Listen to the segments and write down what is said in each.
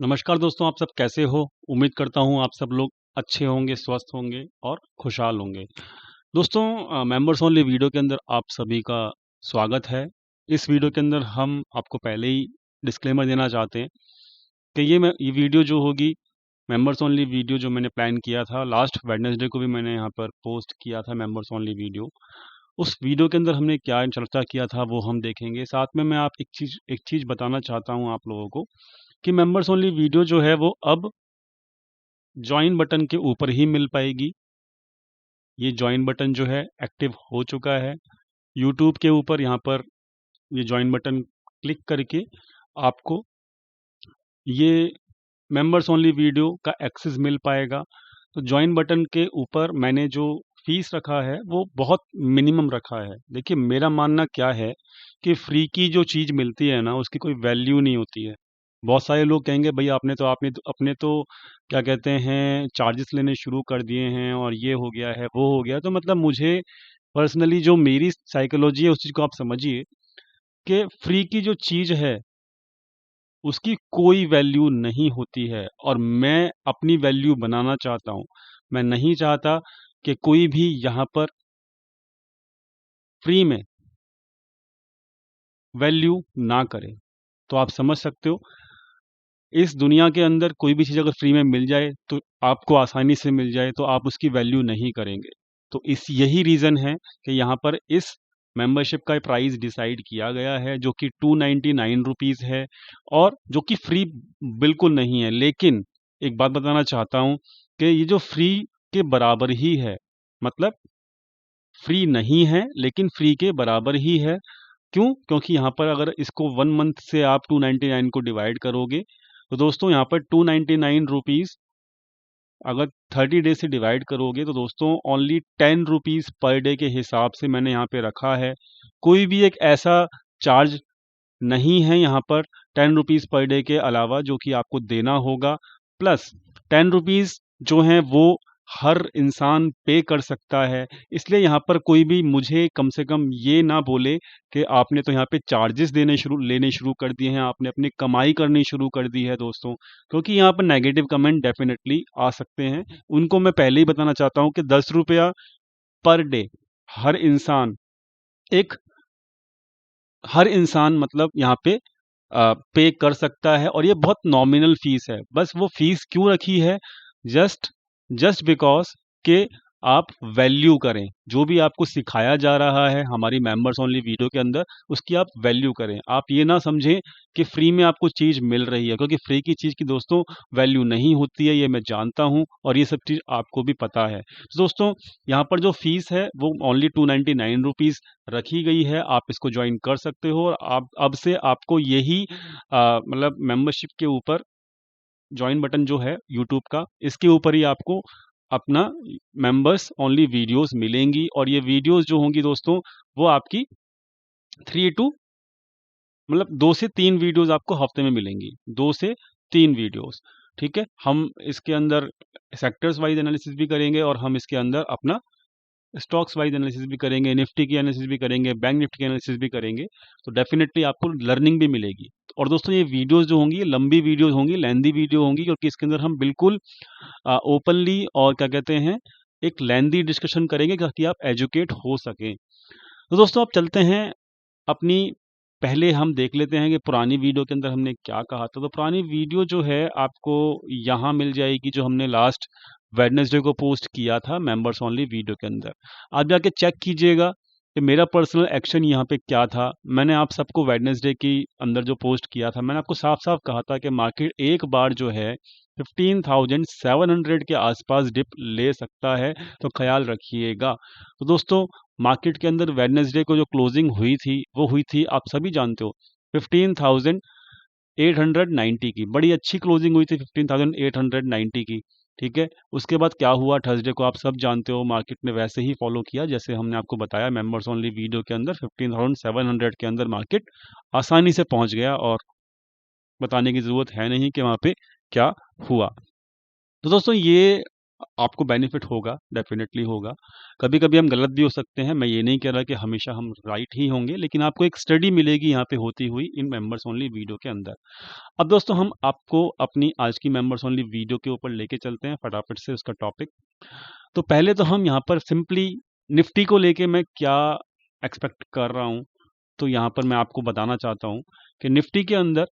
नमस्कार दोस्तों, आप सब कैसे हो? उम्मीद करता हूँ आप सब लोग अच्छे होंगे, स्वस्थ होंगे और खुशहाल होंगे। दोस्तों, मेंबर्स ओनली वीडियो के अंदर आप सभी का स्वागत है। इस वीडियो के अंदर हम आपको पहले ही डिस्क्लेमर देना चाहते हैं कि ये वीडियो जो होगी, मेंबर्स ओनली वीडियो जो मैंने प्लान किया था, लास्ट वेडनेसडे को भी मैंने यहाँ पर पोस्ट किया था मेंबर्स ओनली वीडियो। उस वीडियो के अंदर हमने क्या चर्चा किया था वो हम देखेंगे। साथ में मैं आप एक चीज़ बताना चाहता हूँ आप लोगों को कि मेंबर्स ओनली वीडियो जो है वो अब ज्वाइन बटन के ऊपर ही मिल पाएगी। ये ज्वाइन बटन जो है एक्टिव हो चुका है यूट्यूब के ऊपर। यहाँ पर ये ज्वाइन बटन क्लिक करके आपको ये मेंबर्स ओनली वीडियो का एक्सेस मिल पाएगा। तो ज्वाइन बटन के ऊपर मैंने जो फीस रखा है वो बहुत मिनिमम रखा है। देखिए, मेरा मानना क्या है कि फ्री की जो चीज़ मिलती है ना, उसकी कोई वैल्यू नहीं होती है। बहुत सारे लोग कहेंगे भाई आपने तो क्या कहते हैं चार्जेस लेने शुरू कर दिए हैं और ये हो गया है वो हो गया। तो मतलब मुझे पर्सनली जो मेरी साइकोलॉजी है उस चीज़ को आप समझिए कि फ्री की जो चीज़ है उसकी कोई वैल्यू नहीं होती है और मैं अपनी वैल्यू बनाना चाहता हूँ। मैं नहीं चाहता कि कोई भी यहाँ पर फ्री में वैल्यू ना करे। तो आप समझ सकते हो, इस दुनिया के अंदर कोई भी चीज़ अगर फ्री में मिल जाए तो आपको आसानी से मिल जाए तो आप उसकी वैल्यू नहीं करेंगे। तो इस यही रीज़न है कि यहाँ पर इस मेंबरशिप का प्राइस डिसाइड किया गया है जो कि 299 रुपीज़ है और जो कि फ्री बिल्कुल नहीं है। लेकिन एक बात बताना चाहता हूँ कि ये जो फ्री के बराबर ही है, मतलब फ्री नहीं है लेकिन फ्री के बराबर ही है। क्यों? क्योंकि यहाँ पर अगर इसको 1 मंथ से आप 299 को डिवाइड करोगे तो दोस्तों यहाँ पर 299 रुपीज़ अगर 30 डेज से डिवाइड करोगे तो दोस्तों ओनली 10 रुपीज़ पर डे के हिसाब से मैंने यहाँ पे रखा है। कोई भी एक ऐसा चार्ज नहीं है यहाँ पर 10 रुपीज़ पर डे के अलावा जो कि आपको देना होगा। प्लस 10 रुपीज़ जो हैं वो हर इंसान पे कर सकता है। इसलिए यहाँ पर कोई भी मुझे कम से कम ये ना बोले कि आपने तो यहाँ पे चार्जेस लेने शुरू कर दिए हैं, आपने अपनी कमाई करनी शुरू कर दी है दोस्तों। क्योंकि यहाँ पर नेगेटिव कमेंट डेफिनेटली आ सकते हैं। उनको मैं पहले ही बताना चाहता हूँ कि 10 रुपया पर डे हर इंसान एक हर इंसान मतलब यहाँ पे पे कर सकता है और ये बहुत नॉमिनल फीस है। बस वो फीस क्यों रखी है? जस्ट जस्ट बिकॉज़ कि आप वैल्यू करें। जो भी आपको सिखाया जा रहा है हमारी मेंबर्स ओनली वीडियो के अंदर, उसकी आप वैल्यू करें। आप ये ना समझें कि फ्री में आपको चीज़ मिल रही है, क्योंकि फ्री की चीज़ की दोस्तों वैल्यू नहीं होती है, ये मैं जानता हूँ और ये सब चीज़ आपको भी पता है। तो दोस्तों, यहाँ पर जो फीस है वो ओनली 299 रुपीज़ रखी गई है। आप इसको ज्वाइन कर सकते हो और आप अब से आपको यही मतलब मेंबरशिप के ऊपर ज्वाइन बटन जो है यूट्यूब का, इसके ऊपर ही आपको अपना मेंबर्स ओनली वीडियोस मिलेंगी और ये वीडियोस जो होंगी दोस्तों वो आपकी 3 टू मतलब 2 से 3 वीडियोस आपको हफ्ते में मिलेंगी। 2 से 3 वीडियोस, ठीक है? हम इसके अंदर सेक्टर्स वाइज एनालिसिस भी करेंगे और हम इसके अंदर अपना स्टॉक्स वाइज एनालिसिस भी करेंगे, निफ्टी की एनालिसिस भी करेंगे, बैंक निफ्टी की एनालिसिस भी करेंगे। तो डेफिनेटली आपको लर्निंग भी मिलेगी। और दोस्तों, ये वीडियोस जो होंगी ये लंबी वीडियोस होंगी, लेंदी वीडियो होंगी, क्योंकि इसके अंदर हम बिल्कुल ओपनली और क्या कहते हैं एक लेंदी डिस्कशन करेंगे ताकि आप एजुकेट हो सकें। तो दोस्तों, आप चलते हैं अपनी पहले हम देख लेते हैं कि पुरानी वीडियो के अंदर हमने क्या कहा था। तो पुरानी वीडियो जो है आपको यहाँ मिल जाएगी, जो हमने लास्ट वेडनेसडे को पोस्ट किया था मेंबर्स ओनली वीडियो के अंदर। आप जाके चेक कीजिएगा कि मेरा पर्सनल एक्शन यहाँ पे क्या था। मैंने आप सबको वेडनेसडे की अंदर जो पोस्ट किया था, मैंने आपको साफ साफ कहा था कि मार्केट एक बार जो है 15,700 के आसपास डिप ले सकता है, तो ख्याल रखिएगा। तो दोस्तों, मार्केट के अंदर वेडनेसडे को जो क्लोजिंग हुई थी वो हुई थी, आप सभी जानते हो, 15,890 की। बड़ी अच्छी क्लोजिंग हुई थी 15,890 की, ठीक है? उसके बाद क्या हुआ थर्सडे को आप सब जानते हो, मार्केट ने वैसे ही फॉलो किया जैसे हमने आपको बताया मेंबर्स ओनली वीडियो के अंदर। 15,700 के अंदर मार्केट आसानी से पहुंच गया और बताने की ज़रूरत है नहीं कि वहाँ पे क्या हुआ। तो दोस्तों, ये आपको बेनिफिट होगा, डेफिनेटली होगा। कभी कभी हम गलत भी हो सकते हैं, मैं ये नहीं कह रहा कि हमेशा हम राइट ही होंगे, लेकिन आपको एक स्टडी मिलेगी यहाँ पे होती हुई इन मेंबर्स ओनली वीडियो के अंदर। अब दोस्तों हम आपको अपनी आज की मेंबर्स ओनली वीडियो के ऊपर लेके चलते हैं फटाफट से उसका टॉपिक। तो पहले तो हम यहाँ पर सिंपली निफ्टी को लेके मैं क्या एक्सपेक्ट कर रहा हूँ, तो यहाँ पर मैं आपको बताना चाहता हूँ कि निफ्टी के अंदर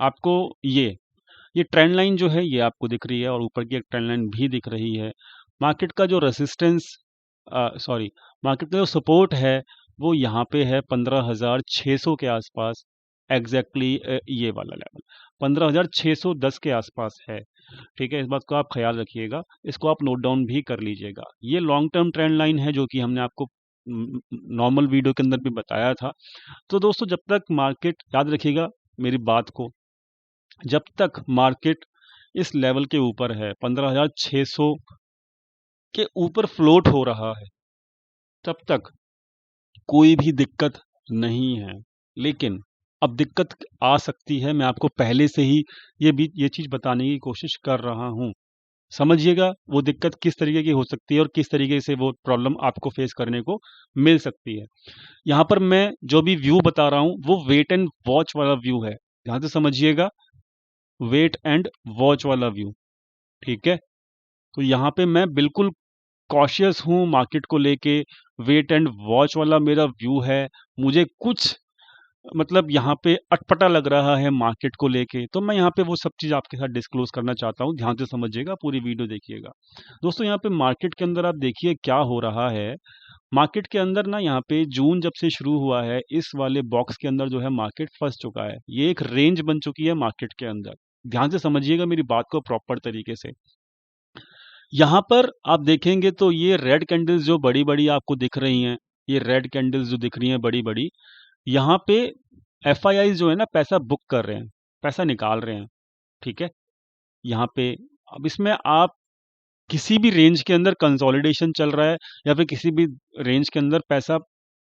आपको ये ट्रेंड लाइन जो है ये आपको दिख रही है और ऊपर की एक ट्रेंड लाइन भी दिख रही है। मार्केट का जो रेसिस्टेंस सॉरी मार्केट का जो सपोर्ट है वो यहाँ पे है 15,600 के आसपास। एग्जैक्टली ये वाला लेवल 15,610 के आसपास है। ठीक है, इस बात को आप ख्याल रखिएगा, इसको आप नोट डाउन भी कर लीजिएगा। ये लॉन्ग टर्म ट्रेंड लाइन है जो कि हमने आपको नॉर्मल वीडियो के अंदर भी बताया था। तो दोस्तों जब तक मार्केट, याद रखिएगा मेरी बात को, जब तक मार्केट इस लेवल के ऊपर है 15,600 के ऊपर फ्लोट हो रहा है, तब तक कोई भी दिक्कत नहीं है। लेकिन अब दिक्कत आ सकती है, मैं आपको पहले से ही ये चीज बताने की कोशिश कर रहा हूं। समझिएगा वो दिक्कत किस तरीके की हो सकती है और किस तरीके से वो प्रॉब्लम आपको फेस करने को मिल सकती है। यहाँ पर मैं जो भी व्यू बता रहा हूं वो वेट एंड वॉच वाला व्यू है, ध्यान से समझिएगा, वेट एंड वॉच वाला व्यू। ठीक है, तो यहाँ पे मैं बिल्कुल कॉशियस हूँ मार्केट को लेके, वेट एंड वॉच वाला मेरा व्यू है। मुझे कुछ मतलब यहाँ पे अटपटा लग रहा है मार्केट को लेके, तो मैं यहाँ पे वो सब चीज़ आपके साथ डिस्क्लोज करना चाहता हूँ। ध्यान से समझिएगा, पूरी वीडियो देखिएगा। दोस्तों यहाँ पे मार्केट के अंदर आप देखिए क्या हो रहा है। मार्केट के अंदर ना यहाँ पे जून जब से शुरू हुआ है, इस वाले बॉक्स के अंदर जो है मार्केट फंस चुका है। ये एक रेंज बन चुकी है मार्केट के अंदर। ध्यान से समझिएगा मेरी बात को प्रॉपर तरीके से। यहाँ पर आप देखेंगे तो ये रेड कैंडल्स जो बड़ी बड़ी आपको दिख रही हैं, ये रेड कैंडल्स जो दिख रही हैं बड़ी बड़ी, यहाँ पे एफआईआई जो है ना पैसा बुक कर रहे हैं, पैसा निकाल रहे हैं। ठीक है, यहाँ पे अब इसमें आप किसी भी रेंज के अंदर कंसोलिडेशन चल रहा है या फिर किसी भी रेंज के अंदर पैसा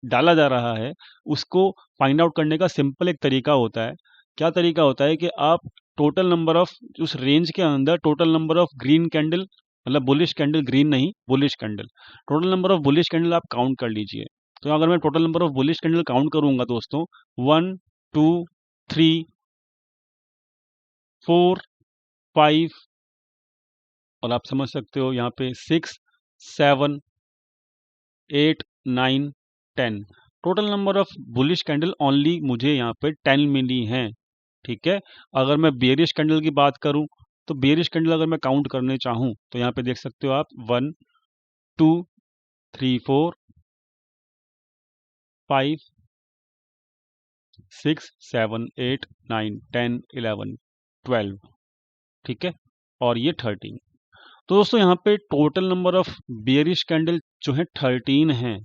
डाला जा रहा है, उसको फाइंड आउट करने का सिंपल एक तरीका होता है। क्या तरीका होता है कि आप टोटल नंबर ऑफ, उस रेंज के अंदर total number of green candle, मतलब बुलिश कैंडल, ग्रीन नहीं bullish candle, total number of bullish candle आप काउंट कर लीजिए। तो अगर मैं total number of bullish candle count करूंगा दोस्तों, 1 2 3 4 5, और आप समझ सकते हो यहाँ पे 6 7 8 9 10, total number of bullish candle only मुझे यहाँ पे 10 मिली हैं। ठीक है, अगर मैं बेरिश कैंडल की बात करूं तो बेरिश कैंडल अगर मैं काउंट करने चाहूं तो यहाँ पे देख सकते हो आप 1 2 3 4 5 6 7 8 9 10 11 12। ठीक है, और ये 13। तो दोस्तों यहाँ पे total number of bearish candle जो है 13 हैं,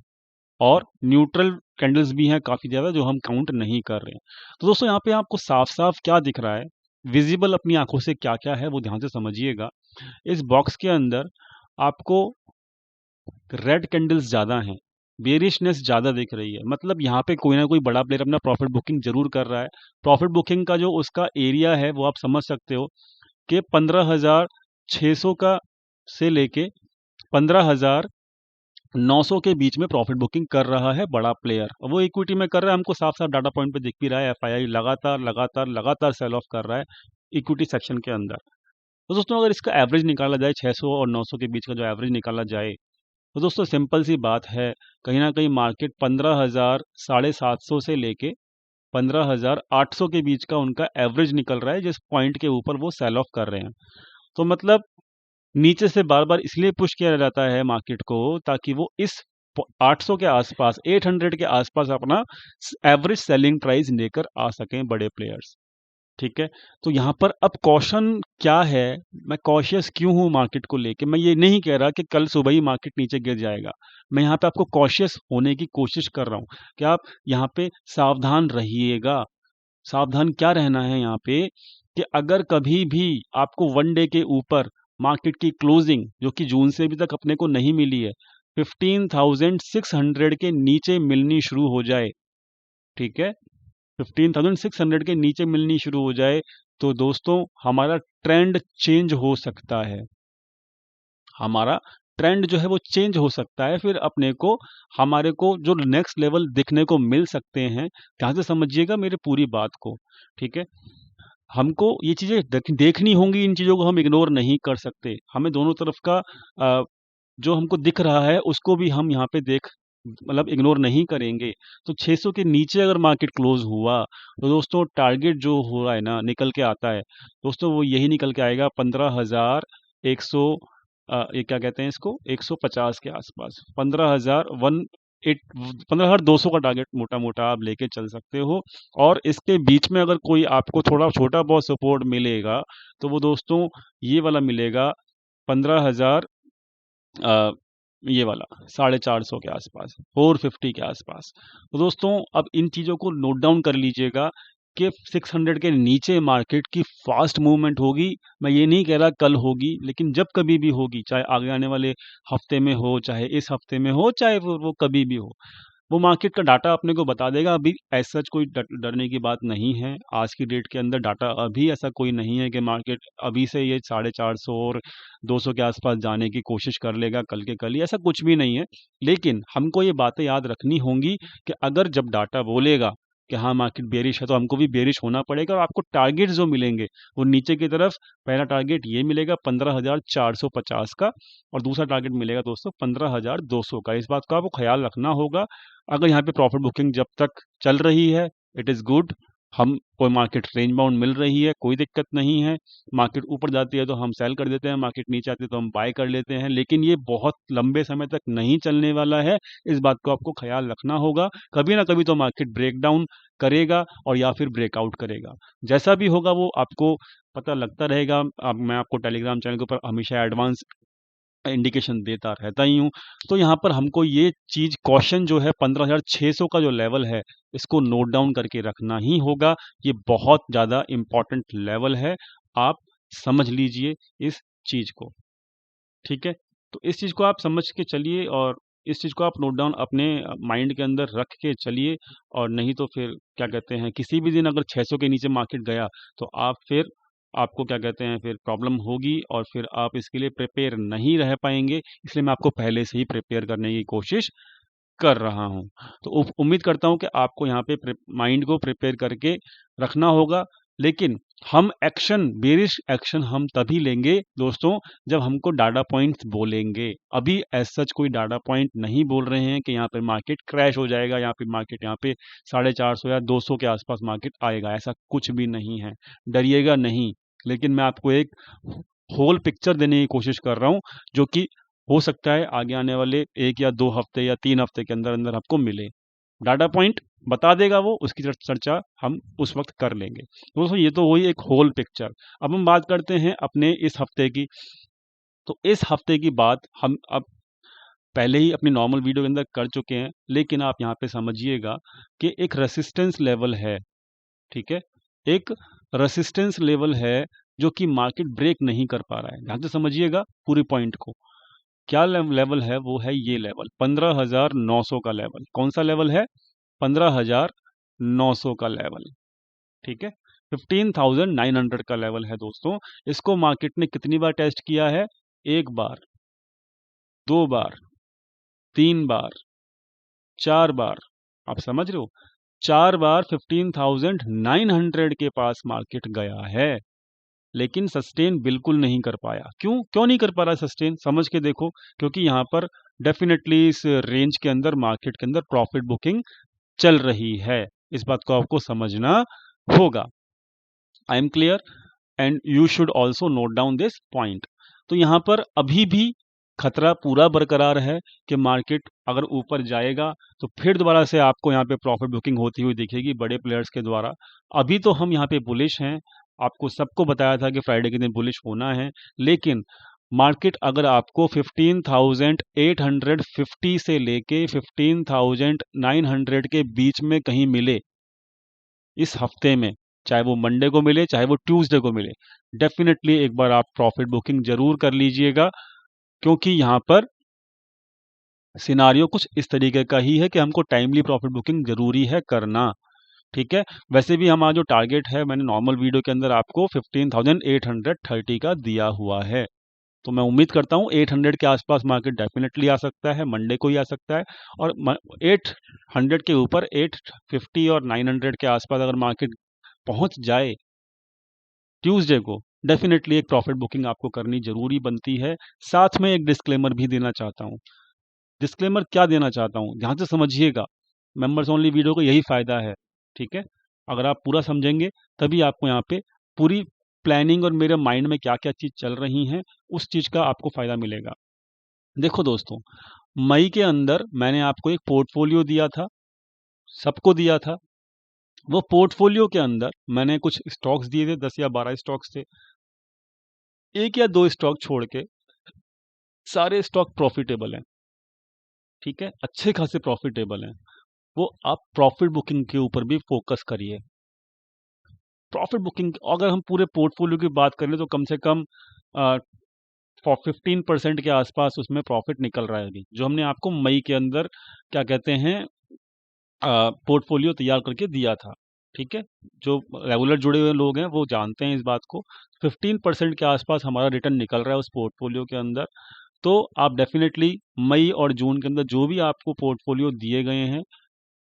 और न्यूट्रल कैंडल्स भी हैं काफी ज्यादा जो हम काउंट नहीं कर रहे हैं। तो दोस्तों यहाँ पे आपको साफ साफ क्या दिख रहा है, विजिबल अपनी आंखों से क्या क्या है वो ध्यान से समझिएगा। इस बॉक्स के अंदर आपको रेड कैंडल्स ज्यादा हैं, बेरिशनेस ज्यादा दिख रही है। मतलब यहाँ पे कोई ना कोई बड़ा प्लेयर अपना प्रॉफिट बुकिंग जरूर कर रहा है। प्रॉफिट बुकिंग का जो उसका एरिया है वो आप समझ सकते हो कि 15,600 का से लेके 15,900 के बीच में प्रॉफिट बुकिंग कर रहा है बड़ा प्लेयर, और वो इक्विटी में कर रहा है। हमको साफ साफ डाटा पॉइंट पे दिख भी रहा है, एफआईआई लगातार लगातार लगातार सेल ऑफ कर रहा है इक्विटी सेक्शन के अंदर। तो दोस्तों अगर इसका एवरेज निकाला जाए, 600 और 900 के बीच का जो एवरेज निकाला जाए, तो दोस्तों सिंपल सी बात है, कहीं ना कहीं मार्केट 15,000 750 से लेके 15,800 के बीच का उनका एवरेज निकल रहा है, जिस पॉइंट के ऊपर वो सेल ऑफ कर रहे हैं। तो मतलब नीचे से बार बार इसलिए पुश किया जाता है मार्केट को ताकि वो इस 800 के आसपास, 800 के आसपास अपना एवरेज सेलिंग प्राइस लेकर आ सकें बड़े प्लेयर्स। ठीक है, तो यहाँ पर अब कॉशन क्या है, मैं कॉशियस क्यों हूँ मार्केट को लेके। मैं ये नहीं कह रहा कि कल सुबह ही मार्केट नीचे गिर जाएगा, मैं यहाँ पे आपको कॉशियस होने की कोशिश कर रहा हूँ कि आप यहाँ पे सावधान रहिएगा। सावधान क्या रहना है यहाँ पे, कि अगर कभी भी आपको वन डे के ऊपर मार्केट की क्लोजिंग, जो कि जून से अभी तक अपने को नहीं मिली है, 15,600 के नीचे मिलनी शुरू हो जाए, ठीक है, 15,600 के नीचे मिलनी शुरू हो जाए, तो दोस्तों हमारा ट्रेंड चेंज हो सकता है। हमारा ट्रेंड जो है वो चेंज हो सकता है, फिर अपने को हमारे को जो नेक्स्ट लेवल देखने को मिल सकते हैं। ध्यान से समझिएगा मेरी पूरी बात को, ठीक है। हमको ये चीजें देखनी होंगी, इन चीजों को हम इग्नोर नहीं कर सकते। हमें दोनों तरफ का जो हमको दिख रहा है उसको भी हम यहाँ पे देख मतलब इग्नोर नहीं करेंगे। तो 600 के नीचे अगर मार्केट क्लोज हुआ तो दोस्तों टारगेट जो हो रहा है ना निकल के आता है दोस्तों, वो यही निकल के आएगा 15,100, ये क्या कहते हैं इसको, 150 के आसपास, 15,200 का टारगेट मोटा मोटा आप लेके चल सकते हो। और इसके बीच में अगर कोई आपको थोड़ा छोटा बहुत सपोर्ट मिलेगा तो वो दोस्तों ये वाला मिलेगा, 15,000, अ, ये वाला 450 के आसपास, 450 के आसपास। तो दोस्तों अब इन चीज़ों को नोट डाउन कर लीजिएगा कि 600 के नीचे मार्केट की फास्ट मूवमेंट होगी। मैं ये नहीं कह रहा कल होगी, लेकिन जब कभी भी होगी, चाहे आगे आने वाले हफ्ते में हो, चाहे इस हफ्ते में हो, चाहे वो कभी भी हो, वो मार्केट का डाटा अपने को बता देगा। अभी ऐसा कोई डरने की बात नहीं है। आज की डेट के अंदर डाटा अभी ऐसा कोई नहीं है कि मार्केट अभी से ये 450 और 200 के आसपास जाने की कोशिश कर लेगा कल के कल ही, ऐसा कुछ भी नहीं है। लेकिन हमको ये बातें याद रखनी होंगी कि अगर जब डाटा बोलेगा कि हाँ मार्केट बेरिश है तो हमको भी बेरिश होना पड़ेगा। और आपको टारगेट जो मिलेंगे वो नीचे की तरफ, पहला टारगेट ये मिलेगा 15,450 का, और दूसरा टारगेट मिलेगा दोस्तों 15,200 का। इस बात का आपको ख्याल रखना होगा। अगर यहाँ पे प्रॉफिट बुकिंग जब तक चल रही है, इट इज़ गुड। हम कोई मार्केट रेंज बाउंड मिल रही है, कोई दिक्कत नहीं है। मार्केट ऊपर जाती है तो हम सेल कर देते हैं, मार्केट नीचे आती है तो हम बाय कर लेते हैं। लेकिन ये बहुत लंबे समय तक नहीं चलने वाला है, इस बात को आपको ख्याल रखना होगा। कभी ना कभी तो मार्केट ब्रेक डाउन करेगा और या फिर ब्रेकआउट करेगा। जैसा भी होगा वो आपको पता लगता रहेगा। अब मैं आपको टेलीग्राम चैनल के ऊपर हमेशा एडवांस इंडिकेशन देता रहता ही हूँ। तो यहाँ पर हमको ये चीज कॉशन जो है 15,600 का जो लेवल है, इसको नोट डाउन करके रखना ही होगा। ये बहुत ज़्यादा इम्पोर्टेंट लेवल है, आप समझ लीजिए इस चीज को, ठीक है। तो इस चीज को आप समझ के चलिए और इस चीज को आप नोट डाउन अपने माइंड के अंदर रख के चलिए। और नहीं तो फिर क्या कहते हैं, किसी भी दिन अगर 600 के नीचे मार्केट गया तो आप फिर आपको क्या कहते हैं फिर प्रॉब्लम होगी और फिर आप इसके लिए प्रिपेयर नहीं रह पाएंगे। इसलिए मैं आपको पहले से ही प्रिपेयर करने की कोशिश कर रहा हूँ। तो उम्मीद करता हूँ कि आपको यहाँ पे माइंड को प्रिपेयर करके रखना होगा। लेकिन हम एक्शन, बेरिश एक्शन हम तभी लेंगे दोस्तों जब हमको डाटा पॉइंट्स बोलेंगे। अभी एज सच कोई डाटा पॉइंट नहीं बोल रहे हैं कि यहाँ पे मार्केट क्रैश हो जाएगा, यहाँ पे मार्केट यहाँ पे 450 या 200 के आसपास मार्केट आएगा, ऐसा कुछ भी नहीं है। डरिएगा नहीं। लेकिन मैं आपको एक होल पिक्चर देने की कोशिश कर रहा हूँ, जो कि हो सकता है आगे आने वाले 1 या 2 हफ्ते या 3 हफ्ते के अंदर अंदर आपको मिले। डाटा पॉइंट बता देगा वो, उसकी चर्चा हम उस वक्त कर लेंगे। तो दोस्तों ये तो वही एक होल पिक्चर। अब हम बात करते हैं अपने इस हफ्ते की। तो इस हफ्ते की बात हम अब पहले ही अपनी नॉर्मल वीडियो के अंदर कर चुके हैं, लेकिन आप यहाँ पे समझिएगा कि एक रेसिस्टेंस लेवल है, ठीक है। एक रेसिस्टेंस लेवल है जो कि मार्केट ब्रेक नहीं कर पा रहा है। ध्यान से समझिएगा पूरी पॉइंट को। क्या लेवल है, वो है ये लेवल 15,900 का लेवल। कौन सा लेवल है? 15,900 का लेवल, ठीक है। 15,900 का लेवल है दोस्तों। इसको मार्केट ने कितनी बार टेस्ट किया है? 1 बार, 2 बार, 3 बार, 4 बार। आप समझ रहे हो? 4 बार 15,900 के पास मार्केट गया है, लेकिन सस्टेन बिल्कुल नहीं कर पाया। क्यों क्यों नहीं कर पा रहा सस्टेन? समझ के देखो। क्योंकि यहाँ पर डेफिनेटली इस रेंज के अंदर, मार्केट के अंदर प्रॉफिट बुकिंग चल रही है। इस बात को आपको समझना होगा। I am clear and you should also note down this point. तो यहाँ पर अभी भी खतरा पूरा बरकरार है कि मार्केट अगर ऊपर जाएगा तो फिर दोबारा से आपको यहाँ पे प्रॉफिट बुकिंग होती हुई दिखेगी बड़े प्लेयर्स के द्वारा। अभी तो हम यहाँ पे बुलिश हैं, आपको सबको बताया था कि फ्राइडे के दिन बुलिश होना है। लेकिन मार्केट अगर आपको 15,850 से लेके 15,900 के बीच में कहीं मिले इस हफ्ते में, चाहे वो मंडे को मिले चाहे वो ट्यूसडे को मिले, डेफिनेटली एक बार आप प्रॉफिट बुकिंग जरूर कर लीजिएगा। क्योंकि यहाँ पर सिनारियो कुछ इस तरीके का ही है कि हमको टाइमली प्रॉफिट बुकिंग जरूरी है करना, ठीक है। वैसे भी हमारा जो टारगेट है, मैंने नॉर्मल वीडियो के अंदर आपको 15,830 का दिया हुआ है। तो मैं उम्मीद करता हूँ 800 के आसपास मार्केट डेफिनेटली आ सकता है, मंडे को ही आ सकता है। और 800 के ऊपर 850 और 900 के आसपास अगर मार्केट पहुंच जाए ट्यूसडे को, डेफिनेटली एक प्रॉफिट बुकिंग आपको करनी जरूरी बनती है। साथ में एक डिस्क्लेमर भी देना चाहता हूँ। डिस्क्लेमर क्या देना चाहता हूँ, ध्यान से समझिएगा। मेंबर्स ओनली वीडियो का यही फायदा है, ठीक है। अगर आप पूरा समझेंगे तभी आपको यहाँ पे पूरी प्लानिंग और मेरे माइंड में क्या क्या चीज़ चल रही हैं उस चीज़ का आपको फायदा मिलेगा। देखो दोस्तों, मई के अंदर मैंने आपको एक पोर्टफोलियो दिया था, सबको दिया था। वो पोर्टफोलियो के अंदर मैंने कुछ स्टॉक्स दिए थे, 10 या 12 स्टॉक्स थे। एक या दो स्टॉक छोड़ के सारे स्टॉक प्रॉफिटेबल हैं, ठीक है, अच्छे खासे प्रॉफिटेबल हैं। वो आप प्रॉफिट बुकिंग के ऊपर भी फोकस करिए। प्रॉफिट बुकिंग अगर हम पूरे पोर्टफोलियो की बात करें तो कम से कम 15% के आसपास उसमें प्रॉफिट निकल रहा है अभी, जो हमने आपको मई के अंदर क्या कहते हैं पोर्टफोलियो तैयार करके दिया था, ठीक है। जो रेगुलर जुड़े हुए लोग हैं वो जानते हैं इस बात को। 15% के आसपास हमारा रिटर्न निकल रहा है उस पोर्टफोलियो के अंदर। तो आप डेफिनेटली मई और जून के अंदर जो भी आपको पोर्टफोलियो दिए गए हैं,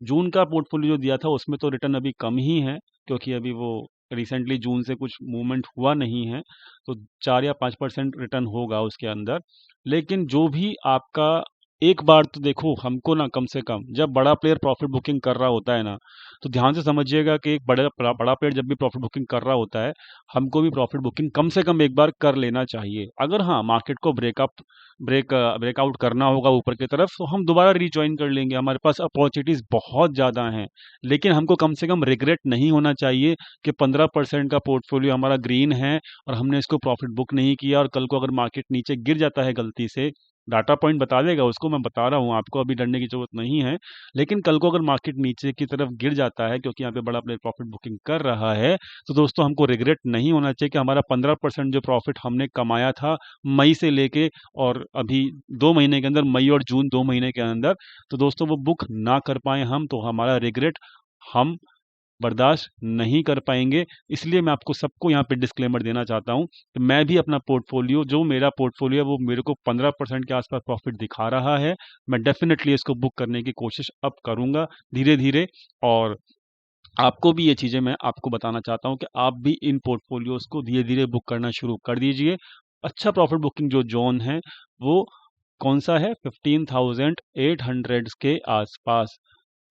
जून का पोर्टफोलियो जो दिया था उसमें तो रिटर्न अभी कम ही है, क्योंकि अभी वो रिसेंटली जून से कुछ मूवमेंट हुआ नहीं है। तो 4 या 5% रिटर्न होगा उसके अंदर। लेकिन जो भी आपका, एक बार तो देखो, हमको ना कम से कम जब बड़ा प्लेयर प्रॉफिट बुकिंग कर रहा होता है ना, तो ध्यान से समझिएगा कि एक बड़ा प्लेयर जब भी प्रॉफिट बुकिंग कर रहा होता है, हमको भी प्रॉफिट बुकिंग कम से कम एक बार कर लेना चाहिए। अगर हाँ मार्केट को ब्रेकआउट करना होगा ऊपर की तरफ, तो हम दोबारा रीज्वाइन कर लेंगे, हमारे पास अपॉर्चुनिटीज बहुत ज़्यादा हैं। लेकिन हमको कम से कम रिग्रेट नहीं होना चाहिए कि 15% का पोर्टफोलियो हमारा ग्रीन है और हमने इसको प्रॉफिट बुक नहीं किया, और कल को अगर मार्केट नीचे गिर जाता है गलती से, डाटा पॉइंट बता देगा उसको, मैं बता रहा हूँ आपको, अभी डरने की जरूरत नहीं है। लेकिन कल को अगर मार्केट नीचे की तरफ गिर जाता है क्योंकि यहाँ पे बड़ा प्लेयर प्रॉफिट बुकिंग कर रहा है, तो दोस्तों हमको रिग्रेट नहीं होना चाहिए कि हमारा 15% जो प्रॉफिट हमने कमाया था मई से लेके और अभी 2 महीने के अंदर, मई और जून 2 महीने के अंदर, तो दोस्तों वो बुक ना कर पाए हम, तो हमारा रिग्रेट हम बर्दाश्त नहीं कर पाएंगे। इसलिए मैं आपको सबको यहाँ पे डिस्क्लेमर देना चाहता हूँ कि मैं भी अपना पोर्टफोलियो, जो मेरा पोर्टफोलियो है वो मेरे को 15% के आसपास प्रॉफिट दिखा रहा है, मैं डेफिनेटली इसको बुक करने की कोशिश अब करूँगा धीरे धीरे। और आपको भी ये चीज़ें मैं आपको बताना चाहता हूँ कि आप भी इन पोर्टफोलियोज को धीरे धीरे बुक करना शुरू कर दीजिए। अच्छा प्रॉफिट बुकिंग जो जोन है वो कौन सा है, 15,800 के आसपास,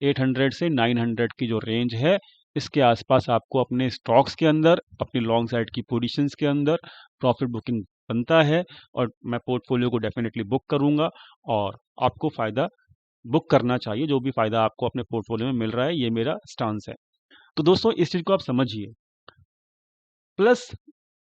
800 से 900 की जो रेंज है, इसके आसपास आपको अपने स्टॉक्स के अंदर, अपनी लॉन्ग साइड की पोजीशंस के अंदर प्रॉफिट बुकिंग बनता है। और मैं पोर्टफोलियो को डेफिनेटली बुक करूंगा, और आपको फ़ायदा बुक करना चाहिए। जो भी फ़ायदा आपको अपने पोर्टफोलियो में मिल रहा है, ये मेरा स्टांस है। तो दोस्तों इस चीज़ को आप समझिए। प्लस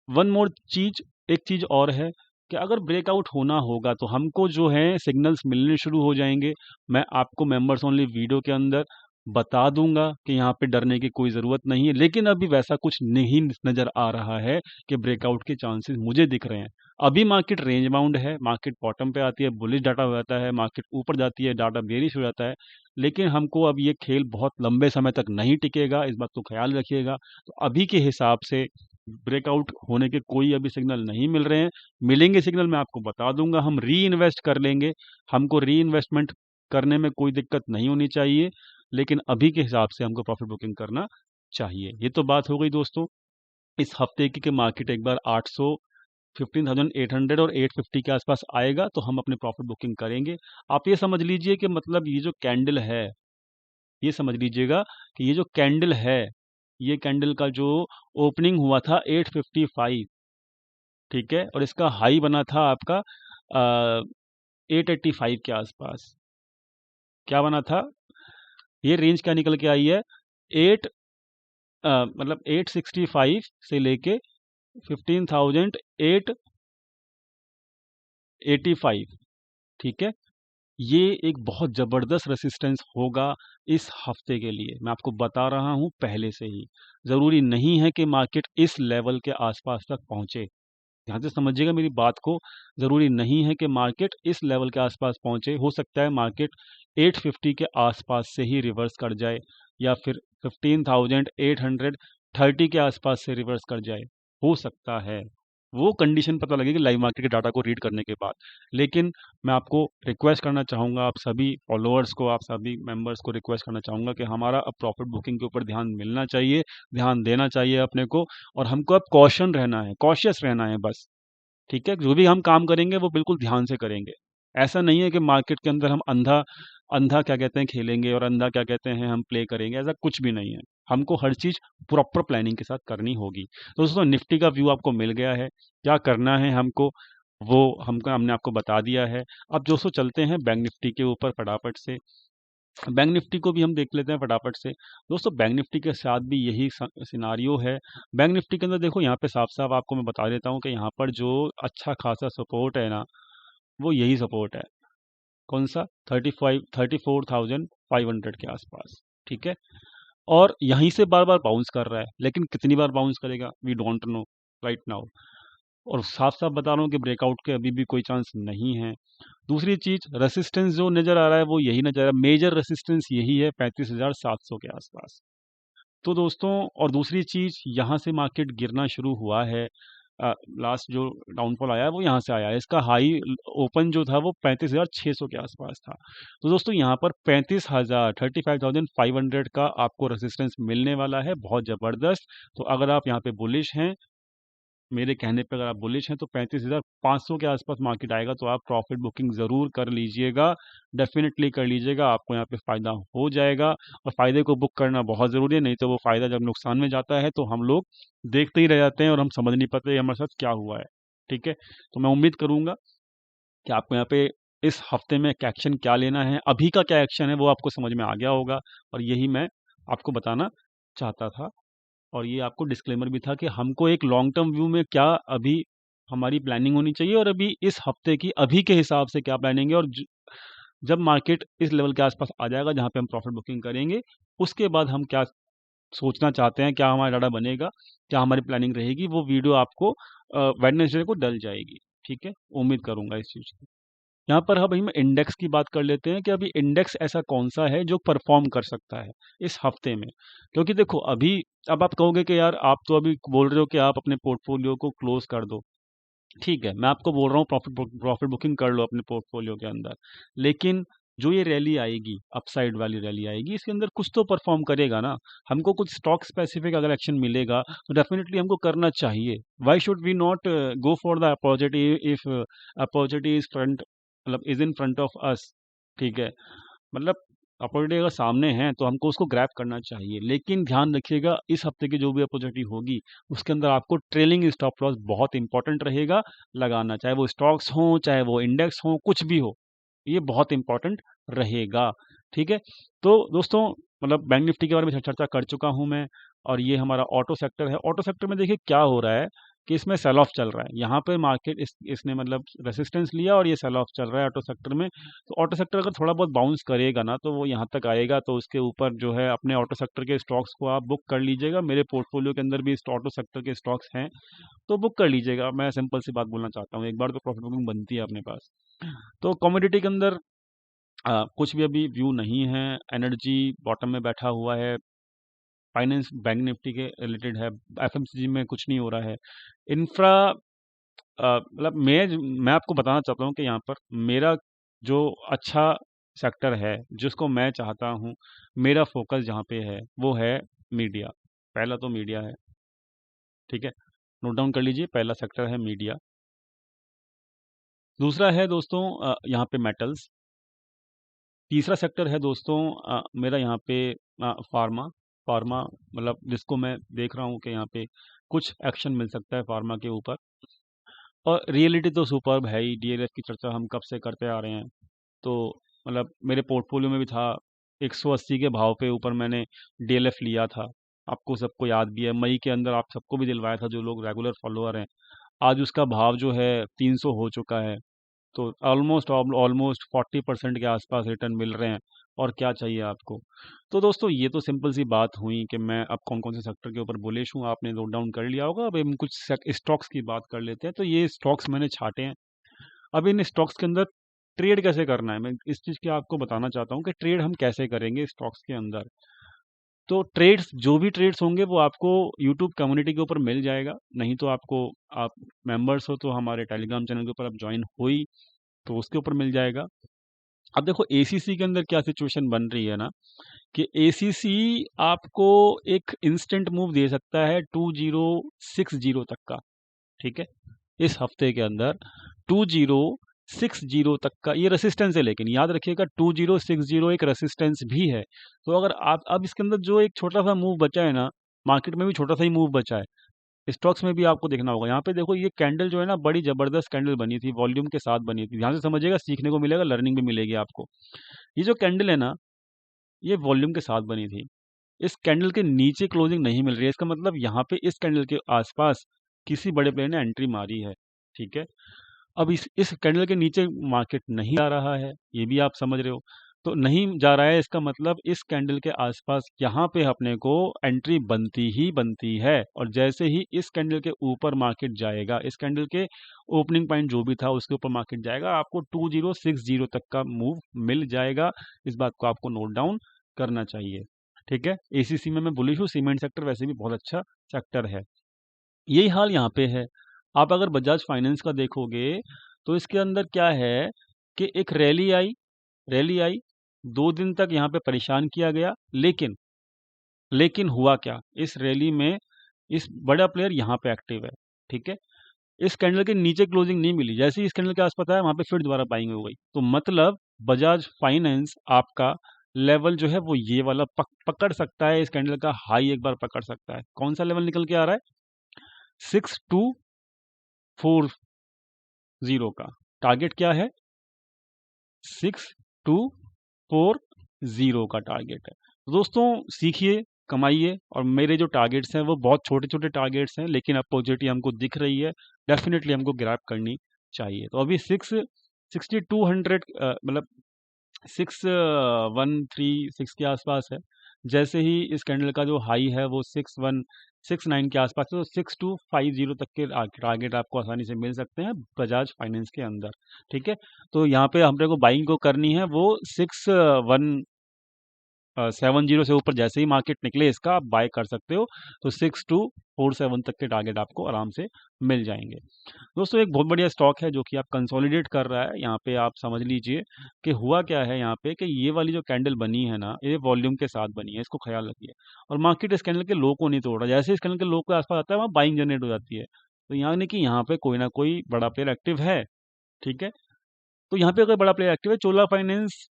वन मोर चीज़, एक चीज़ और है कि अगर ब्रेकआउट होना होगा तो हमको जो है सिग्नल्स मिलने शुरू हो जाएंगे। मैं आपको मेंबर्स ओनली वीडियो के अंदर बता दूंगा कि यहाँ पे डरने की कोई ज़रूरत नहीं है। लेकिन अभी वैसा कुछ नहीं नज़र आ रहा है कि ब्रेकआउट के चांसेस मुझे दिख रहे हैं। अभी मार्केट रेंज बाउंड है, मार्केट बॉटम पे आती है, बुलिश डाटा हो जाता है, मार्केट ऊपर जाती है, डाटा बेरिश हो जाता है। लेकिन हमको अब ये खेल बहुत लंबे समय तक नहीं टिकेगा, इस बात को ख्याल रखिएगा। तो अभी के हिसाब से ब्रेकआउट होने के कोई अभी सिग्नल नहीं मिल रहे हैं। मिलेंगे सिग्नल मैं आपको बता दूंगा, हम री इन्वेस्ट कर लेंगे। हमको री इन्वेस्टमेंट करने में कोई दिक्कत नहीं होनी चाहिए, लेकिन अभी के हिसाब से हमको प्रॉफिट बुकिंग करना चाहिए। ये तो बात हो गई दोस्तों इस हफ्ते की कि मार्केट एक बार 800, 15,800 और 850 के आसपास आएगा तो हम अपने प्रॉफिट बुकिंग करेंगे। आप ये समझ लीजिए कि मतलब ये जो कैंडल है, ये समझ लीजिएगा कि ये जो कैंडल है, ये कैंडल का जो ओपनिंग हुआ था 855, ठीक है, और इसका हाई बना था आपका 885 के आसपास। क्या बना था, ये रेंज क्या निकल के आई है, एट मतलब 865 से लेके 15,885, ठीक है। ये एक बहुत ज़बरदस्त रेसिस्टेंस होगा इस हफ्ते के लिए, मैं आपको बता रहा हूँ पहले से ही। ज़रूरी नहीं है कि मार्केट इस लेवल के आसपास तक पहुँचे, ध्यान से समझिएगा मेरी बात को। ज़रूरी नहीं है कि मार्केट इस लेवल के आसपास पहुँचे, हो सकता है मार्केट 850 के आसपास से ही रिवर्स कर जाए, या फिर 15,830 के आसपास से रिवर्स कर जाए, हो सकता है। वो कंडीशन पता लगेगी लाइव मार्केट के डाटा को रीड करने के बाद। लेकिन मैं आपको रिक्वेस्ट करना चाहूँगा, आप सभी फॉलोअर्स को, आप सभी मेंबर्स को रिक्वेस्ट करना चाहूँगा कि हमारा अब प्रॉफिट बुकिंग के ऊपर ध्यान मिलना चाहिए, ध्यान देना चाहिए अपने को, और हमको अब कॉशन रहना है, कॉशियस रहना है बस। ठीक है, जो भी हम काम करेंगे वो बिल्कुल ध्यान से करेंगे। ऐसा नहीं है कि मार्केट के अंदर हम अंधा अंधा क्या कहते हैं खेलेंगे और अंधा क्या कहते हैं हम प्ले करेंगे, ऐसा कुछ भी नहीं है। हमको हर चीज़ प्रॉपर प्लानिंग के साथ करनी होगी। तो दोस्तों, निफ्टी का व्यू आपको मिल गया है, क्या करना है हमको वो हमने आपको बता दिया है। अब दोस्तों चलते हैं बैंक निफ्टी के ऊपर फटाफट से। बैंक निफ्टी को भी हम देख लेते हैं फटाफट से। दोस्तों, बैंक निफ्टी के साथ भी यही सिनारियो है। बैंक निफ्टी के अंदर देखो, यहाँ पे साफ साफ आपको मैं बता देता हूँ कि यहाँ पर जो अच्छा खासा सपोर्ट है ना, वो यही सपोर्ट है। कौन सा? 34,500 के आसपास। ठीक है, और यहीं से बार बार बाउंस कर रहा है, लेकिन कितनी बार बाउंस करेगा we don't know right now. और साफ साफ बता रहा हूँ कि ब्रेकआउट के अभी भी कोई चांस नहीं है। दूसरी चीज, रेसिस्टेंस जो नजर आ रहा है वो यही नजर आ रहा है, मेजर रेसिस्टेंस यही है 35,700 के आसपास। तो दोस्तों, और दूसरी चीज, यहाँ से मार्केट गिरना शुरू हुआ है। लास्ट जो डाउनफॉल आया है वो यहाँ से आया है। इसका हाई ओपन जो था वो 35,600 के आसपास था। तो दोस्तों, यहाँ पर 35,500 का आपको रेसिस्टेंस मिलने वाला है, बहुत ज़बरदस्त। तो अगर आप यहाँ पे बुलिश हैं, मेरे कहने पे अगर आप बुलिश हैं, तो 35,500 के आसपास मार्केट आएगा तो आप प्रॉफिट बुकिंग ज़रूर कर लीजिएगा, डेफिनेटली कर लीजिएगा, आपको यहाँ पे फ़ायदा हो जाएगा। और फ़ायदे को बुक करना बहुत ज़रूरी है, नहीं तो वो फ़ायदा जब नुकसान में जाता है तो हम लोग देखते ही रह जाते हैं और हम समझ नहीं पाते हमारे साथ क्या हुआ है। ठीक है, तो मैं उम्मीद करूँगा कि आपको यहाँ पे इस हफ्ते में एक्शन क्या लेना है, अभी का क्या एक्शन है वो आपको समझ में आ गया होगा, और यही मैं आपको बताना चाहता था। और ये आपको डिस्क्लेमर भी था कि हमको एक लॉन्ग टर्म व्यू में क्या अभी हमारी प्लानिंग होनी चाहिए, और अभी इस हफ्ते की अभी के हिसाब से क्या प्लानिंग है, और जब मार्केट इस लेवल के आसपास आ जाएगा जहां पे हम प्रॉफिट बुकिंग करेंगे, उसके बाद हम क्या सोचना चाहते हैं, क्या हमारा डाटा बनेगा, क्या हमारी प्लानिंग रहेगी, वो वीडियो आपको वेडनेसडे को डल जाएगी। ठीक है, उम्मीद करूंगा इस चीज़ की। यहाँ पर अब हम इंडेक्स की बात कर लेते हैं कि अभी इंडेक्स ऐसा कौन सा है जो परफॉर्म कर सकता है इस हफ्ते में। क्योंकि देखो, अभी अब आप कहोगे कि यार आप तो अभी बोल रहे हो कि आप अपने पोर्टफोलियो को क्लोज कर दो। ठीक है, मैं आपको बोल रहा हूँ प्रॉफिट प्रॉफिट बुकिंग कर लो अपने पोर्टफोलियो के अंदर, लेकिन जो ये रैली आएगी, अपसाइड वाली रैली आएगी, इसके अंदर कुछ तो परफॉर्म करेगा ना। हमको कुछ स्टॉक स्पेसिफिक अगर एक्शन मिलेगा तो डेफिनेटली हमको करना चाहिए। Why should we not go for the opportunity if opportunity is front, मतलब is in front of us. ठीक है, मतलब अपॉर्चुनिटी अगर सामने है तो हमको उसको ग्रैब करना चाहिए। लेकिन ध्यान रखिएगा, इस हफ्ते की जो भी अपॉर्चुनिटी होगी उसके अंदर आपको ट्रेलिंग स्टॉप लॉस बहुत इंपॉर्टेंट रहेगा लगाना, चाहे वो स्टॉक्स हो चाहे वो इंडेक्स हो, कुछ भी हो, ये बहुत इंपॉर्टेंट रहेगा। ठीक है, तो दोस्तों, मतलब बैंक निफ्टी के बारे में चर्चा कर चुका हूं मैं। और ये हमारा ऑटो सेक्टर है। ऑटो सेक्टर में देखिए क्या हो रहा है कि इसमें सेल ऑफ चल रहा है। यहाँ पे मार्केट इसने मतलब रेसिस्टेंस लिया और ये सेल ऑफ चल रहा है ऑटो सेक्टर में। तो ऑटो सेक्टर अगर थोड़ा बहुत बाउंस करेगा ना तो वो यहाँ तक आएगा, तो उसके ऊपर जो है अपने ऑटो सेक्टर के स्टॉक्स को आप बुक कर लीजिएगा। मेरे पोर्टफोलियो के अंदर भी इस ऑटो सेक्टर के स्टॉक्स हैं, तो बुक कर लीजिएगा। मैं सिंपल सी बात बोलना चाहता हूँ, एक बार तो प्रॉफिट बुकिंग बनती है अपने पास। तो कमोडिटी के अंदर कुछ भी अभी व्यू नहीं है। एनर्जी बॉटम में बैठा हुआ है। फाइनेंस बैंक निफ्टी के रिलेटेड है। एफएमसीजी में कुछ नहीं हो रहा है। इंफ्रा, मतलब मैं आपको बताना चाहता हूँ कि यहाँ पर मेरा जो अच्छा सेक्टर है जिसको मैं चाहता हूँ, मेरा फोकस जहाँ पे है वो है मीडिया। पहला तो मीडिया है। ठीक है, नोट डाउन कर लीजिए, पहला सेक्टर है मीडिया। दूसरा है दोस्तों यहाँ पे मेटल्स। तीसरा सेक्टर है दोस्तों मेरा यहाँ पे फार्मा। फार्मा मतलब जिसको मैं देख रहा हूँ कि यहाँ पे कुछ एक्शन मिल सकता है फार्मा के ऊपर। और रियलिटी तो सुपर्ब है ही, डीएलएफ की चर्चा हम कब से करते आ रहे हैं। तो मतलब मेरे पोर्टफोलियो में भी था, 180 के भाव पे ऊपर मैंने डीएलएफ लिया था। आपको सबको याद भी है, मई के अंदर आप सबको भी दिलवाया था जो लोग रेगुलर फॉलोअर हैं। आज उसका भाव जो है 300 हो चुका है। तो ऑलमोस्ट ऑलमोस्ट 40% के आसपास रिटर्न मिल रहे हैं। और क्या चाहिए आपको। तो दोस्तों, ये तो सिंपल सी बात हुई कि मैं अब कौन कौन से सेक्टर के ऊपर बुलिश हूँ, आपने नोट डाउन कर लिया होगा। अब हम कुछ स्टॉक्स की बात कर लेते हैं। तो ये स्टॉक्स मैंने छाटे हैं। अब इन स्टॉक्स के अंदर ट्रेड कैसे करना है, मैं इस चीज़ की आपको बताना चाहता हूँ कि ट्रेड हम कैसे करेंगे स्टॉक्स के अंदर। तो ट्रेड्स, जो भी ट्रेड्स होंगे वो आपको यूट्यूब कम्युनिटी के ऊपर मिल जाएगा, नहीं तो आपको, आप मेंबर्स हो तो हमारे टेलीग्राम चैनल के ऊपर आप ज्वाइन हो ही, तो उसके ऊपर मिल जाएगा। अब देखो एसीसी के अंदर क्या सिचुएशन बन रही है ना, कि एसीसी आपको एक इंस्टेंट मूव दे सकता है 2060 तक का। ठीक है, इस हफ्ते के अंदर 2060 तक का ये रेसिस्टेंस है, लेकिन याद रखिएगा 2060 एक रेसिस्टेंस भी है। तो अगर आप अब इसके अंदर जो एक छोटा सा मूव बचा है ना, मार्केट में भी छोटा सा ही मूव बचा है, स्टॉक्स में भी आपको देखना होगा। यहाँ पे देखो ये कैंडल जो है ना, बड़ी जबरदस्त कैंडल बनी थी, वॉल्यूम के साथ बनी थी। ध्यान से समझिएगा, सीखने को मिलेगा, लर्निंग भी मिलेगी आपको। ये जो कैंडल है ना, ये वॉल्यूम के साथ बनी थी। इस कैंडल के नीचे क्लोजिंग नहीं मिल रही है, इसका मतलब यहाँ पे इस कैंडल के आसपास किसी बड़े प्लेयर ने एंट्री मारी है। ठीक है, अब इस कैंडल के नीचे मार्केट नहीं जा रहा है, ये भी आप समझ रहे हो। तो नहीं जा रहा है, इसका मतलब इस कैंडल के आसपास यहाँ पे अपने को एंट्री बनती ही बनती है। और जैसे ही इस कैंडल के ऊपर मार्केट जाएगा, इस कैंडल के ओपनिंग पॉइंट जो भी था उसके ऊपर मार्केट जाएगा, आपको 2060 तक का मूव मिल जाएगा। इस बात को आपको नोट डाउन करना चाहिए। ठीक है, एसीसी में मैं बुलिश हूँ, सीमेंट सेक्टर वैसे भी बहुत अच्छा सेक्टर है। यही हाल यहाँ पे है। आप अगर बजाज फाइनेंस का देखोगे तो इसके अंदर क्या है, कि एक रैली आई 2 दिन तक यहाँ पे परेशान किया गया, लेकिन हुआ क्या, इस रैली में इस बड़ा प्लेयर यहाँ पे एक्टिव है। ठीक है, इस कैंडल के नीचे क्लोजिंग नहीं मिली, जैसे ही इस कैंडल के आसपास आया वहां पे फिर दोबारा बाइंग हो गई। तो मतलब बजाज फाइनेंस आपका लेवल जो है वो ये वाला पकड़ सकता है, इस कैंडल का हाई एक बार पकड़ सकता है। कौन सा लेवल निकल के आ रहा है, 6240 का टारगेट क्या है, 6240 का टारगेट है। तो दोस्तों सीखिए, कमाइए, और मेरे जो टारगेट्स हैं वो बहुत छोटे छोटे टारगेट्स हैं, लेकिन अपॉर्चुनिटी हमको दिख रही है, डेफिनेटली हमको ग्रैब करनी चाहिए। तो अभी 6200 मतलब 6136 के आसपास है। जैसे ही इस कैंडल का जो हाई है वो 6169 के आसपास है, तो 6250 तक के टारगेट आपको आसानी से मिल सकते हैं बजाज फाइनेंस के अंदर। ठीक है, तो यहाँ पे हमने को बाइंग को करनी है वो 6170 से ऊपर, जैसे ही मार्केट निकले इसका आप बाय कर सकते हो। तो 6247 तक के टारगेट आपको आराम से मिल जाएंगे। दोस्तों एक बहुत बढ़िया स्टॉक है जो कि आप कंसोलिडेट कर रहा है। यहाँ पे आप समझ लीजिए कि हुआ क्या है यहाँ पे, कि ये वाली जो कैंडल बनी है ना, ये वॉल्यूम के साथ बनी है, इसको ख्याल रखिए। और मार्केट इस कैंडल के लो को नहीं तोड़ रहा, जैसे इस कैंडल के लो के आसपास आता है वहाँ बाइंग जनरेट हो जाती है। तो यानी कि यहाँ पे कोई ना कोई बड़ा प्लेयर एक्टिव है। ठीक है, तो यहाँ पे अगर बड़ा प्लेयर एक्टिव है, चोला फाइनेंस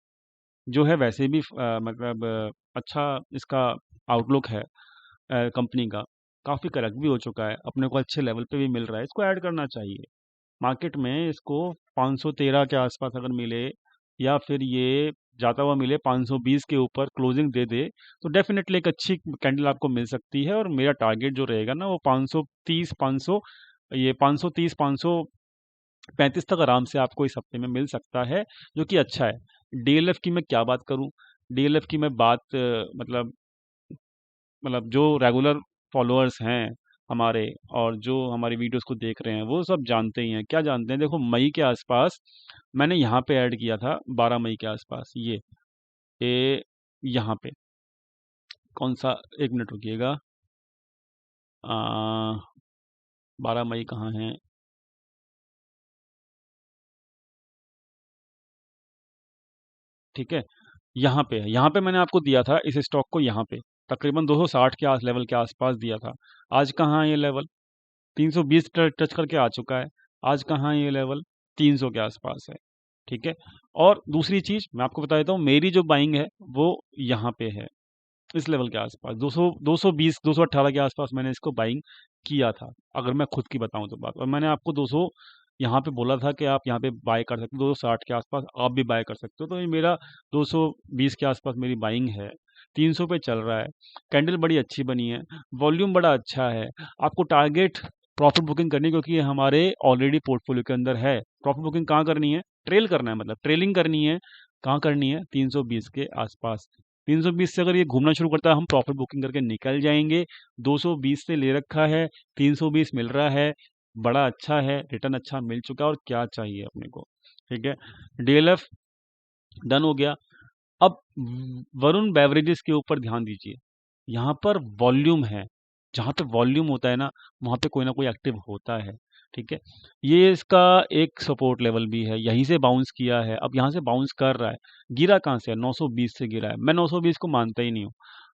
जो है वैसे भी मतलब अच्छा इसका आउटलुक है, कंपनी का काफ़ी करेक्ट भी हो चुका है, अपने को अच्छे लेवल पे भी मिल रहा है, इसको ऐड करना चाहिए। मार्केट में इसको 513 के आसपास अगर मिले, या फिर ये जाता हुआ मिले 520 के ऊपर क्लोजिंग दे दे, तो डेफिनेटली एक अच्छी कैंडल आपको मिल सकती है। और मेरा टारगेट जो रहेगा ना वो 530 500, ये 530 535 तक आराम से आपको इस हफ्ते में मिल सकता है, जो कि अच्छा है। डीएलएफ की मैं क्या बात करूं, डीएलएफ की मैं बात मतलब जो रेगुलर फॉलोअर्स हैं हमारे, और जो हमारी वीडियोस को देख रहे हैं वो सब जानते ही हैं। क्या जानते हैं, देखो मई के आसपास मैंने यहाँ पे ऐड किया था, 12 मई के आसपास, ये यहाँ पे कौन सा, 1 मिनट रुकिएगा, 12 मई कहाँ है, ठीक है, यहाँ पे है। यहाँ पे मैंने आपको दिया था इस स्टॉक को, यहाँ पे तकरीबन 260 के आस लेवल के आसपास दिया था। आज कहाँ है ये लेवल, 320 टच करके आ चुका है। आज कहाँ है ये लेवल, 300 के आसपास है। ठीक है, और दूसरी चीज मैं आपको बता देता हूँ, मेरी जो बाइंग है वो यहाँ पे है, इस लेवल के आसपास 220 218 के आसपास मैंने इसको बाइंग किया था, अगर मैं खुद की बताऊं तो बात। और मैंने आपको 200 यहाँ पे बोला था कि आप यहाँ पे बाय कर सकते हो, 260 के आसपास आप भी बाय कर सकते हो। तो ये मेरा 220 के आसपास मेरी बाइंग है, 300 पे चल रहा है, कैंडल बड़ी अच्छी बनी है, वॉल्यूम बड़ा अच्छा है। आपको टारगेट प्रॉफिट बुकिंग करनी है, क्योंकि ये हमारे ऑलरेडी पोर्टफोलियो के अंदर है। प्रॉफिट बुकिंग कहाँ करनी है, ट्रेल करना है, मतलब ट्रेलिंग करनी है। कहाँ करनी है, 320 के आसपास। 320 से अगर ये घूमना शुरू करता है, हम प्रॉफिट बुकिंग करके निकल जाएंगे। 220 से ले रखा है, 320 मिल रहा है, बड़ा अच्छा है, रिटर्न अच्छा मिल चुका है, और क्या चाहिए अपने को। ठीक है, डीएलएफ डन हो गया। अब वरुण बेवरेजेस के ऊपर ध्यान दीजिए। यहाँ पर वॉल्यूम है, जहाँ पे वॉल्यूम होता है ना, वहाँ पे कोई ना कोई एक्टिव होता है। ठीक है, ये इसका एक सपोर्ट लेवल भी है, यहीं से बाउंस किया है, अब यहाँ से बाउंस कर रहा है। गिरा कहाँ से है? 920 से गिरा है। मैं 920 को मानता ही नहीं हूँ,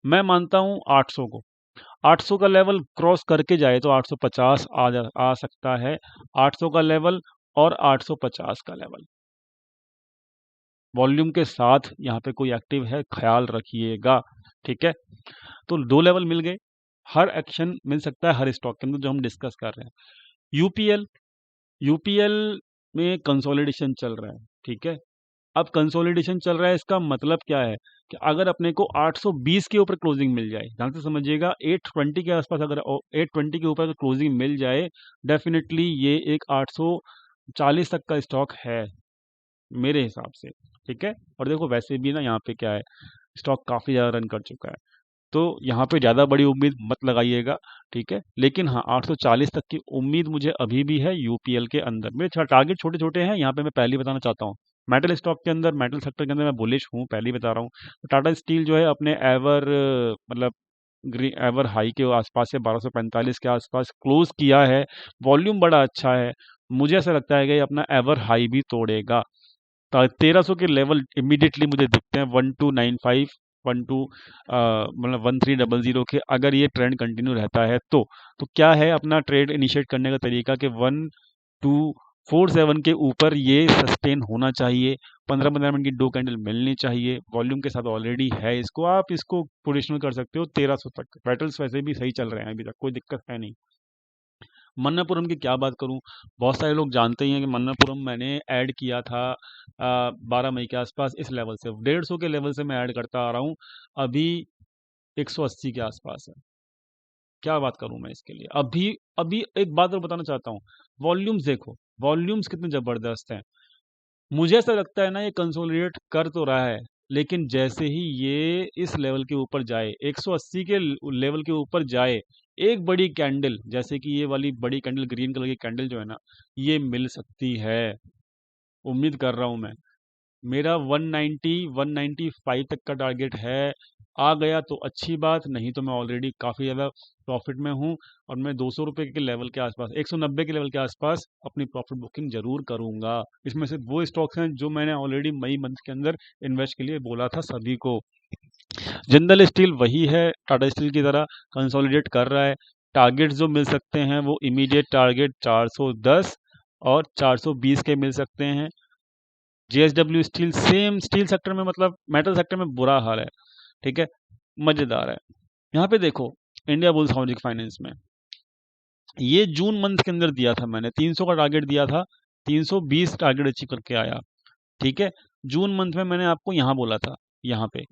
मैं मानता हूँ 800 को। 800 का लेवल क्रॉस करके जाए तो 850 आ सकता है। 800 का लेवल और 850 का लेवल, वॉल्यूम के साथ यहाँ पे कोई एक्टिव है, ख्याल रखिएगा। ठीक है, तो दो लेवल मिल गए। हर एक्शन मिल सकता है हर स्टॉक के अंदर जो हम डिस्कस कर रहे हैं। यूपीएल, यूपीएल में कंसोलिडेशन चल रहा है। ठीक है, अब कंसोलिडेशन चल रहा है, इसका मतलब क्या है कि अगर अपने को 820 के ऊपर क्लोजिंग मिल जाए, ध्यान से समझिएगा, 820 के आसपास अगर 820 के ऊपर अगर क्लोजिंग मिल जाए, डेफिनेटली ये एक 840 तक का स्टॉक है मेरे हिसाब से। ठीक है, और देखो वैसे भी ना यहाँ पे क्या है, स्टॉक काफ़ी ज़्यादा रन कर चुका है, तो यहाँ पे ज़्यादा बड़ी उम्मीद मत लगाइएगा। ठीक है, लेकिन हाँ 840 तक की उम्मीद मुझे अभी भी है यूपीएल के अंदर। मेरे टारगेट छोटे छोटे हैं, यहाँ पे मैं पहले ही बताना चाहता हूँ। मेटल स्टॉक के अंदर, मेटल सेक्टर के अंदर मैं बुलिश हूँ, पहले ही बता रहा हूँ। तो टाटा स्टील जो है अपने एवर मतलब ग्रीन एवर हाई के आसपास से 1245 के आसपास क्लोज किया है। वॉल्यूम बड़ा अच्छा है, मुझे ऐसा लगता है कि ये अपना एवर हाई भी तोड़ेगा। 1300 के लेवल इमीडिएटली मुझे दिखते हैं, 1295, 12 मतलब 1300 के, अगर ये ट्रेंड कंटिन्यू रहता है तो क्या है अपना ट्रेड इनिशिएट करने का तरीका कि 1247 के ऊपर ये सस्टेन होना चाहिए। 15-15 मिनट की दो कैंडल मिलनी चाहिए, वॉल्यूम के साथ ऑलरेडी है, इसको आप इसको पोजिशनल कर सकते हो 1300 तक। बैटल्स वैसे भी सही चल रहे हैं, अभी तक कोई दिक्कत है नहीं। मन्नापुरम की क्या बात करूं, बहुत सारे लोग जानते ही हैं कि मन्नापुरम मैंने ऐड किया था 12 मई के आसपास, इस लेवल से 150 के लेवल से मैं ऐड करता आ रहा हूं, अभी 180 के आसपास है। क्या बात करूं मैं इसके लिए, अभी अभी एक बात और बताना चाहता हूं, वॉल्यूम्स देखो, वॉल्यूम्स कितने जबरदस्त हैं। मुझे ऐसा लगता है ना ये कंसोलिडेट कर तो रहा है, लेकिन जैसे ही ये इस लेवल के ऊपर जाए, 180 के लेवल के ऊपर जाए, एक बड़ी कैंडल, जैसे कि ये वाली बड़ी कैंडल, ग्रीन कलर की कैंडल जो है ना, ये मिल सकती है। उम्मीद कर रहा हूं मैं, मेरा 190 195 तक का टारगेट है। आ गया तो अच्छी बात, नहीं तो मैं ऑलरेडी काफ़ी ज़्यादा प्रॉफिट में हूँ, और मैं 200 रुपये के लेवल के आसपास, 190 के लेवल के आसपास अपनी प्रॉफिट बुकिंग जरूर करूंगा। इसमें से वो स्टॉक्स हैं जो मैंने ऑलरेडी मई मंथ के अंदर इन्वेस्ट के लिए बोला था सभी को। जिंदल स्टील वही है, टाटा स्टील की तरह कंसोलिडेट कर रहा है। टारगेट जो मिल सकते हैं वो इमीडिएट टारगेट 410 और 420 के मिल सकते हैं। JSW steel same, steel sector में मतलब मेटल सेक्टर में बुरा हाल है। ठीक है, मजेदार है। यहाँ पे देखो, इंडिया बुल्स हाउसिंग फाइनेंस में ये जून मंथ के अंदर दिया था मैंने, 300 का टारगेट दिया था, 320 टारगेट अचीव करके आया। ठीक है, जून मंथ में मैंने आपको यहाँ बोला था, यहाँ पे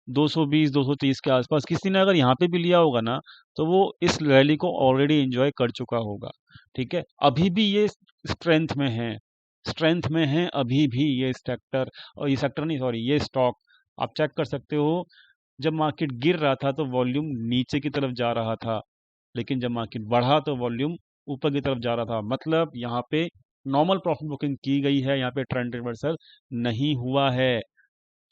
220 230 के आसपास किसी ने अगर यहाँ पे भी लिया होगा ना, तो वो इस रैली को ऑलरेडी एंजॉय कर चुका होगा। ठीक है, अभी भी ये स्ट्रेंथ में है, स्ट्रेंथ में है अभी भी ये सेक्टर, और ये सेक्टर नहीं, सॉरी, ये स्टॉक। आप चेक कर सकते हो, जब मार्केट गिर रहा था तो वॉल्यूम नीचे की तरफ जा रहा था, लेकिन जब मार्केट बढ़ा तो वॉल्यूम ऊपर की तरफ जा रहा था। मतलब यहाँ पे नॉर्मल प्रॉफिट बुकिंग की गई है, यहाँ पे ट्रेंड रिवर्सल नहीं हुआ है।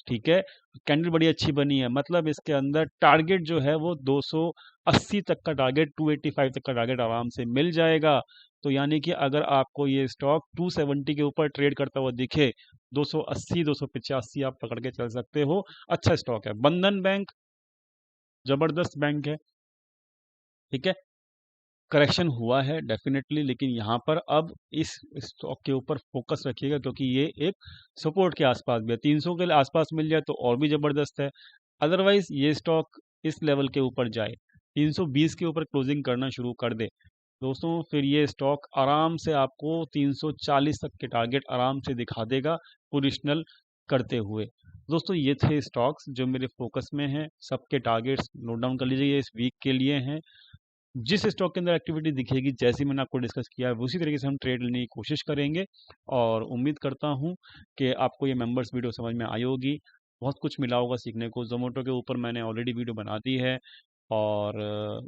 ठीक है, कैंडल बड़ी अच्छी बनी है, मतलब इसके अंदर टारगेट जो है वो 280 तक का टारगेट, 285 तक का टारगेट आराम से मिल जाएगा। तो यानी कि अगर आपको ये स्टॉक 270 के ऊपर ट्रेड करता हुआ दिखे, 280 285 आप पकड़ के चल सकते हो। अच्छा स्टॉक है। बंधन बैंक जबरदस्त बैंक है। ठीक है, करेक्शन हुआ है डेफिनेटली, लेकिन यहाँ पर अब इस स्टॉक के ऊपर फोकस रखिएगा, क्योंकि ये एक सपोर्ट के आसपास भी है। 300 के आसपास मिल जाए तो और भी ज़बरदस्त है। अदरवाइज ये स्टॉक इस लेवल के ऊपर जाए, 320 के ऊपर क्लोजिंग करना शुरू कर दे दोस्तों, फिर ये स्टॉक आराम से आपको 340 तक के टारगेट आराम से दिखा देगा पोजिशनल करते हुए। दोस्तों ये थे स्टॉक्स जो मेरे फोकस में हैं, सबके टारगेट्स नोट डाउन कर लीजिए, ये इस वीक के लिए हैं। जिस स्टॉक के अंदर एक्टिविटी दिखेगी, जैसी मैंने आपको डिस्कस किया है, उसी तरीके से हम ट्रेड लेने की कोशिश करेंगे। और उम्मीद करता हूँ कि आपको ये मेंबर्स वीडियो समझ में आई होगी, बहुत कुछ मिला होगा सीखने को। जोमेटो के ऊपर मैंने ऑलरेडी वीडियो बना दी है, और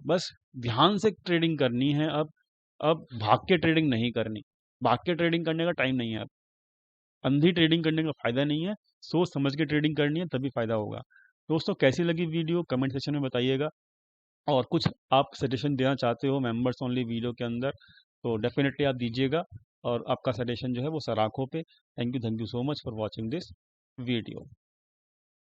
बस ध्यान से ट्रेडिंग करनी है अब भाग के ट्रेडिंग नहीं करनी, भाग के ट्रेडिंग करने का टाइम नहीं है अब। अंधी ट्रेडिंग करने का फ़ायदा नहीं है, सोच समझ के ट्रेडिंग करनी है, तभी फ़ायदा होगा। दोस्तों कैसी लगी वीडियो कमेंट सेक्शन में बताइएगा। और कुछ आप सजेशन देना चाहते हो मेंबर्स ओनली वीडियो के अंदर, तो डेफिनेटली आप दीजिएगा, और आपका सजेशन जो है वो सराखों पे। Thank you so much for watching this video.